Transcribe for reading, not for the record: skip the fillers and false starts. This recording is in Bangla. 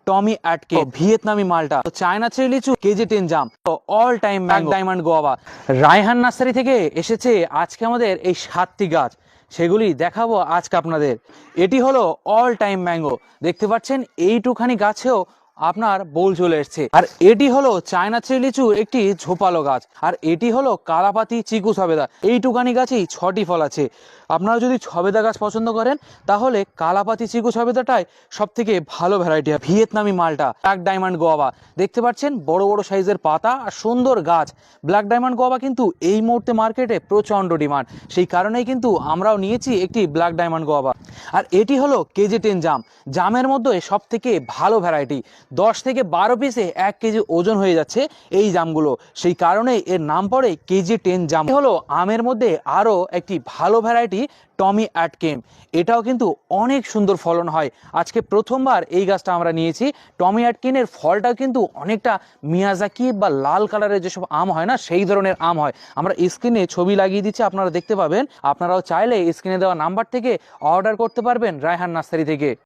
টমি অ্যাটকে ভিয়েতনামি মালটা, চায়না চেরি লিচু, KG10 জাম, all time mango, diamond guava. Raihan nursery থেকে এসেছে আজকে আমাদের এই 7টি গাছ, সেগুলি দেখাবো আজকে আপনাদের। এটি হলো অল টাইম ম্যাঙ্গো, দেখতে পাচ্ছেন এইটুখানি গাছেও আপনার বোল চলে এসছে। আর এটি হলো চায়না চেরি লিচুর একটি ঝোপালো গাছ, আর এটি হলো কালাপাতি চিকু সবেদা। এইটুখানি গাছেই 6টি ফল আছে। আপনারা যদি সবেদা গাছ পছন্দ করেন তাহলে কালাপাতি চিকু সবেদাটাই সব থেকে ভালো ভ্যারাইটি। ভিয়েতনামি মালটা, ব্ল্যাক ডায়মন্ড গোয়াভা, দেখতে পাচ্ছেন বড় বড় সাইজের পাতা আর সুন্দর গাছ। ব্ল্যাক ডায়মন্ড গোয়াভা কিন্তু এই মুহূর্তে মার্কেটে প্রচন্ড ডিমান্ড, সেই কারণেই কিন্তু আমরাও নিয়েছি একটি ব্ল্যাক ডায়মন্ড গোয়াভা। আর এটি হলো KG10 জাম, জামের মধ্যে সব থেকে ভালো ভ্যারাইটি। 10 থেকে 12 পিসে 1 কেজি ওজন হয়ে যাচ্ছে এই জামগুলো, সেই কারণে এর নাম পড়ে KG10 জাম। হলো আমের মধ্যে আরও একটি ভালো ভ্যারাইটি টমি অ্যাটকেম, এটাও কিন্তু অনেক সুন্দর ফলন হয়। আজকে প্রথমবার এই গাছটা আমরা নিয়েছি। টমি অ্যাটকিনের ফলটা কিন্তু অনেকটা মিয়াজাকি বা লাল কালারের যেসব আম হয় না, সেই ধরনের আম হয়। আমরা স্ক্রিনে ছবি লাগিয়ে দিচ্ছি, আপনারা দেখতে পাবেন। আপনারাও চাইলে স্ক্রিনে দেওয়া নাম্বার থেকে অর্ডার করতে পারবেন রায়হান নার্সারি থেকে।